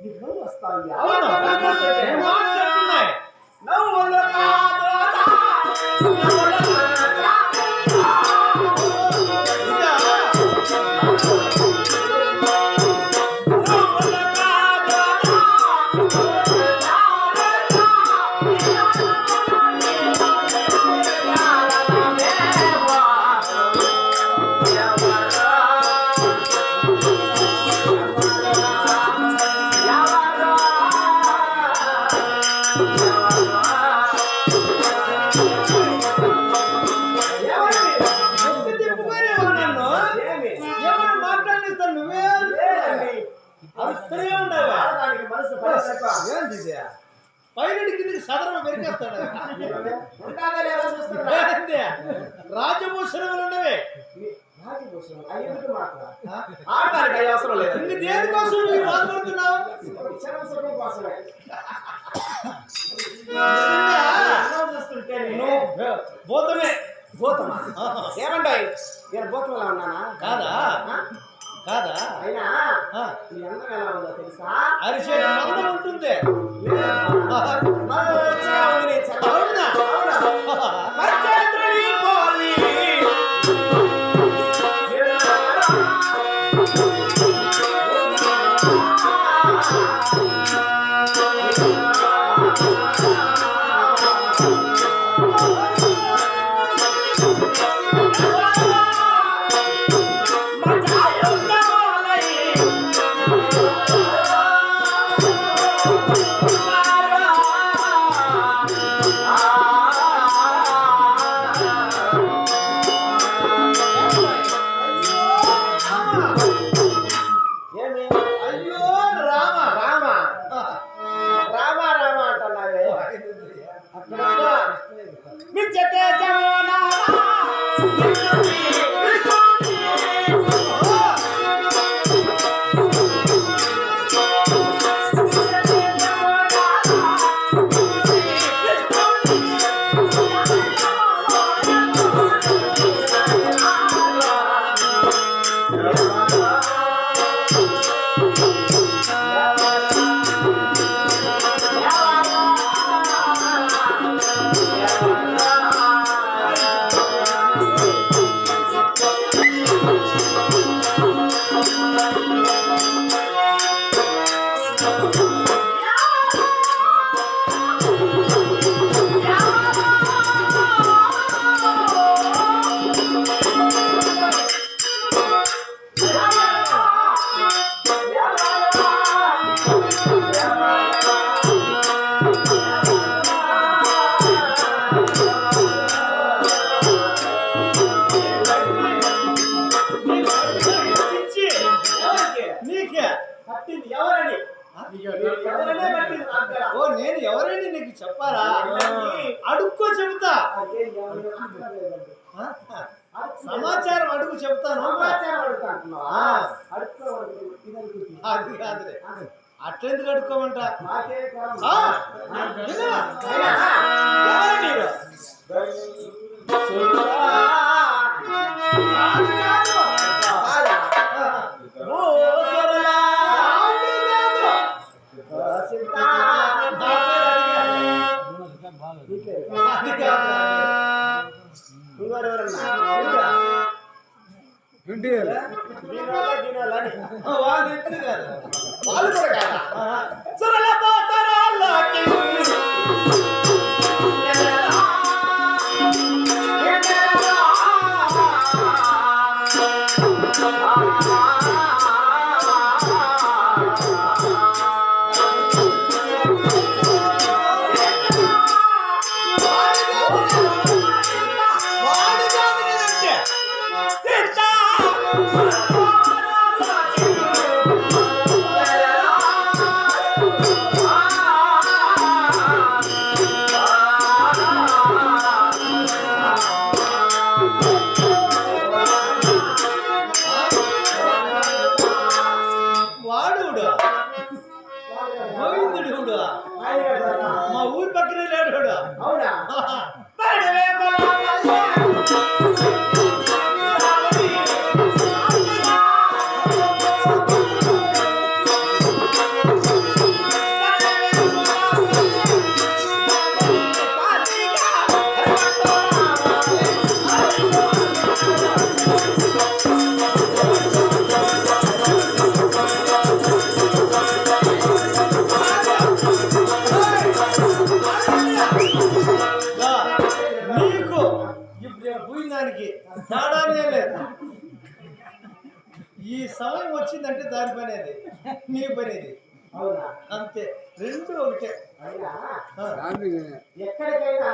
నీకు వస్తాయి మాట్లాడుతున్నాయి నవ్వులు కాదు పైనడికి సదరం పెరిగేస్తాడు రాజభూషణములు ఉండవే అవసరం లేదు ఇంక దేనికోసం నువ్వు బాధపడుతున్నావు భూతమే భూతమా ఏమంటాయి నేను భూతంలా ఉన్నానా కాదా కాదా అయినా ఈ అందం ఎలా ఉందో తెలుసా అరిచేతి మందం ఉంటుంది అవునా నేను ఎవరైనా నీకు చెప్పాలా అడుక్కో చెబుతా సమాచారం అడుగు చెప్తాను అది కాదులే అట్లెందుకు అడుక్కోమంట మా ఊరి పక్కనే లేడు. అవునా? ఈ సమయం వచ్చిందంటే దాని పని అది, నీ పని ఇది. అవునా? అంతే, రెండు ఒకటే. అయినా ఆ, ఎక్కడికైనా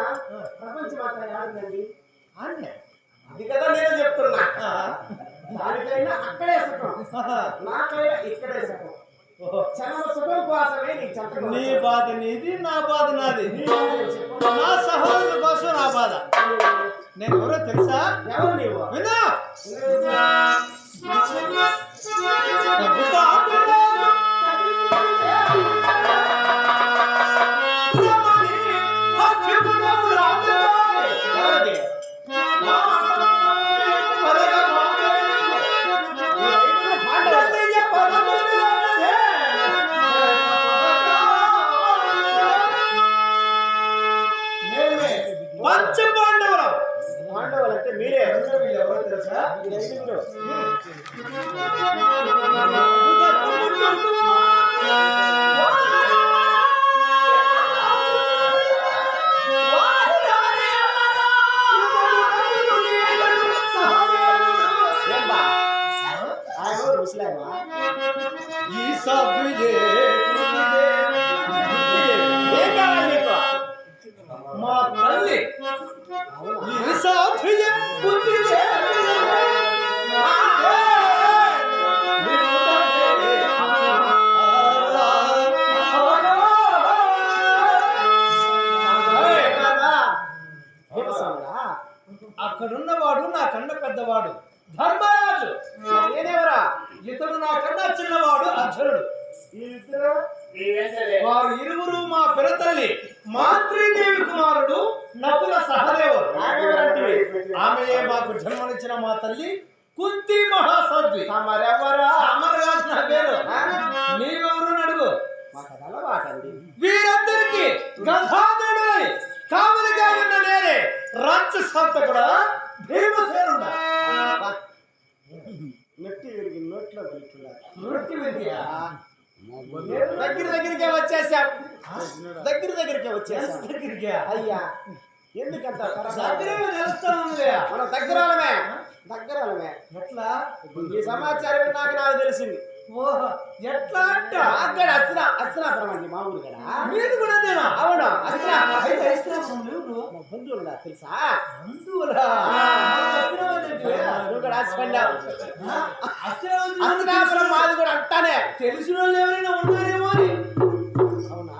ప్రపంచం అంతా ఆడిందండి. ఆన్నే. అది కదా నేను చెప్తున్నా. ఆ, దానికైనా అక్కడే సుఖం, ఆహా. నాకైనా ఇక్కడే సుఖం. ఓహో. చలవ సుఖం కోసమే నీ చంపడం. నీ బాధ నీది, నా బాధ నాది. నా సహోదరుల కోసం నా బాధ. నేను ఎవరో తెలుసా? ఎవరు నీవు? విన్నా? ఎవరిది? పంచ పాండవులు. పాండవులు అంటే మీరే. ఎవరో తెలుసా? ఈ ఐదుగురు. ఏం బా? ఆయన ఎవరు? ముసలాయనా? ఈ సభ్యులే ఏం కావాలి నీకు? మా తల్లి. అవునా? ఈ సభ్యులే పుట్టిదే. అక్కడున్నవాడు నా కన్నా పెద్దవాడు ధర్మరాజు. నేనేవరా? ఇతడు నా కన్నా చిన్నవాడు అర్జునుడు. ఈ ఇద్దరు వారు ఇరువురు మా పిరతల్లి మాతృదేవి కుమారుడు నకుల సహదేవుడు. ఆమెవరంటివి? ఆమెయే మాకు జన్మనిచ్చిన మా తల్లి కుంతి మహాసాధ్వి. తమరెవరా? అమరరాజు నా పేరు. నీవెవరు అడుగు. మాకు అది అలవాటండి. వీరందరికీ గంగాధరుడై కావలిగా ఉన్న నేనే రాక్షసంత కూడా భీమసేనుడా. నెట్టి విరిగి నోట్లో పలుకుతున్నారు. నోటి విద్య. దగ్గరికే వచ్చేసాం. దగ్గరికే వచ్చేసాం. దగ్గరికి అయ్యా ఎందుకంత దగ్గరే తెలుస్తానులే. మనం దగ్గరమే. ఎట్లా? ఈ సమాచారం విన్నాక నాకు తెలిసింది. ఓహో, ఎట్లా అంట? అక్కడ అస్త్రాపురం అండి మా ఊరు కదా. మీరు కూడా అదేనా? అవును, అయితే అస్త్రాపురం ఎవరు? మా బంధువులు తెలుసా? బంధువులా? నువ్వు కూడా ఆశపడ్డావు. అస్త్రాపురం అస్త్రాపురం మాది కూడా అంటానే. తెలిసిన వాళ్ళు ఎవరైనా ఉన్నారేమో అని. అవునా?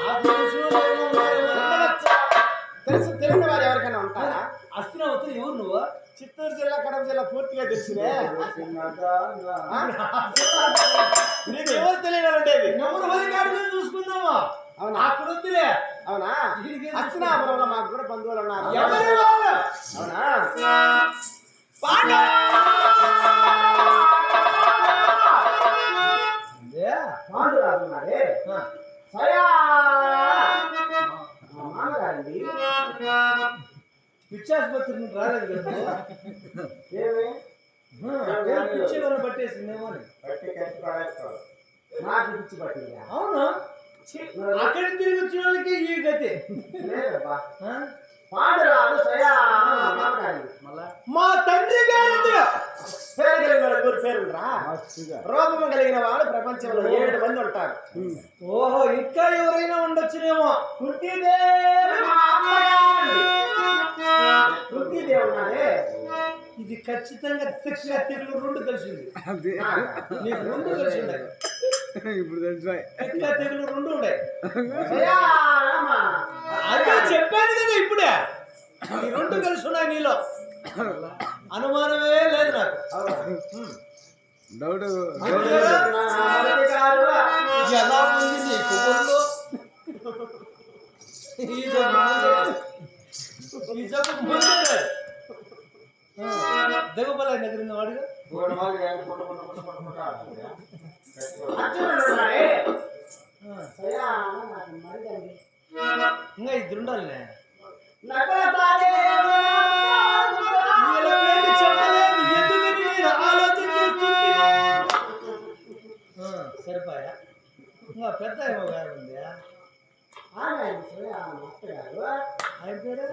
నాకు తెలిసిన వాళ్ళు ఎవరైనా ఉన్నారేమో అని. ఉండవచ్చు. తెలిసిన వారు ఎవరికైనా ఉంటారా? అస్త్రావతి ఎవరు నువ్వు? చిత్తూరు జిల్లా, కడప జిల్లా పూర్తిగా తెలిసినే. నీకు ఎవరు తెలియనంటేవి? నెమ్మది పది చూసుకుందామా? అవునా? అక్కడ వద్దులే. అవునా? అస్తినాపురంలో మాకు కూడా బంధువులు ఉన్నారు. ఎవరి వాళ్ళు? అవునా? పాండురాజు ఉన్నాడే. సయా మా మామగారండి. పిచ్చాసుపత్రి నుంచి రాలేదు కదా. ఏమి? పిచ్చి వాళ్ళు పట్టేసిందేమో అని. నాకు పిచ్చి పట్టిందా? అవును, అక్కడ తిరిగి వచ్చిన వాళ్ళకి ఈ గతి. లేదబ్బా. ఆ? పాండురాజు సయా మామగారండి. మా తండ్రి గారు పేరు కలిగిన వాళ్ళ ఊరు పేరుండ్రా. రోగము కలిగిన వాళ్ళు ప్రపంచంలో 7 మంది ఉంటారు. ఓహో, ఇంకా ఎవరైనా ఉండొచ్చునేమో. కుంతీదేవి మా అమ్మగారండి. కుంతీదేవి ఉన్నారే. ఇది ఖచ్చితంగా తెగులు రెండు కలిసింది. నీకు రెండు కలిసి ఉన్నాయి. ఇప్పుడు తెలిసిపోయి తెగులు రెండు ఉన్నాయి. సయా అమ్మ. అదే చెప్పాను కదా ఇప్పుడే, ఈ రెండు కలిసి ఉన్నాయి నీలో. అనుమానమే లేదు నాకు. డౌట్ ఎలా ఉంది నీకు ఒళ్ళు? ఈ జబ్బు ముందే దిగబల దగ్గర వాడిగా అర్జునుడు ఉన్నాడే. సయా నాకు మరిదండి. ఇంకా ఇద్దరు ఉండాలి. నకుల సహదేవుడు. వీళ్ళ పేరు చెప్పలేదు, ఎందుకని నేను ఆలోచన చేస్తుంటే. సరిపోయా. ఇంకా పెద్ద ఏమో గారు ఉంది. ఆమె సయా మా అత్తగారు. ఆయన పేరు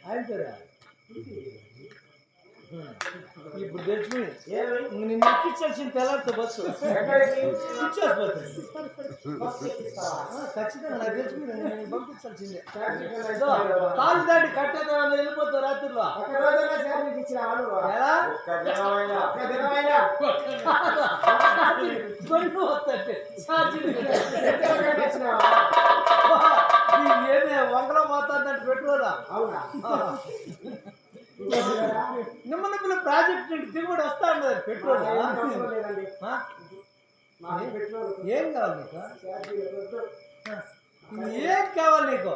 ఆయన పేరా? ఇప్పుడు తెచ్చుకుని ఏమి? నిన్ను ఎక్కించాల్సింది తెల్లారితో బస్సు ఎక్కడికి? ఇచ్చేసిపోతుంది బస్సు ఎక్కిస్తావా? ఖచ్చితంగా నాకు తెచ్చుకుని నేను పంపించాల్సిందే ఛార్జీకి ఏదో కాలు దాటి కట్టేదా వెళ్ళిపోతావు రాత్రిలో ఒక్క రోజైనా ఛార్జీకి ఇచ్చినావా నువ్వు? ఎలా ఒక్క దినమైనా కొన్ని వస్తాయి ఛార్జీలు ఎక్కడ కట్టించినావా? ఏమే వంగలో పోతుందంటే పెట్రోలా అవునా? నిమ్మల ప్రాజెక్ట్ నుండి దిగుబడి వస్తా ఉన్నది పెట్రోల్ ఏం అవసరం లేదండి. మాకు పెట్రోల్ ఏం కావాలి నీకు ఛార్జీలు వద్దు. ఏం కావాలి నీకు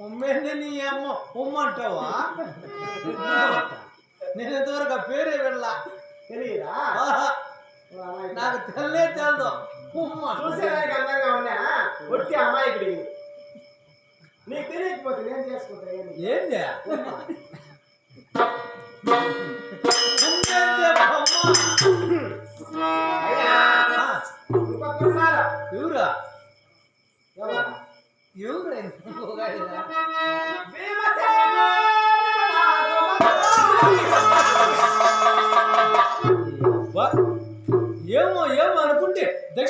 ఉమ్మేంది నీ అమ్మ ఉమ్మ అంటావా నేను ఇంతవరకు ఆ పేరే వెళ్ళా తెలియదా? నాకు తెల్లే తెలదు ఉమ్మ చూసేదానికి అందంగా ఉన్నా ఒట్టి అమ్మాయి ఇక్కడ నీకు తెలియకపోతే నేను చేసుకుంటా ఏమి? ఏంది అయ్యా, ఇంకొకసారి ఎవరా ఎవరు? ఎవరు భీమసేన! ఏమో ఏమో అనుకుంటే దగ్గర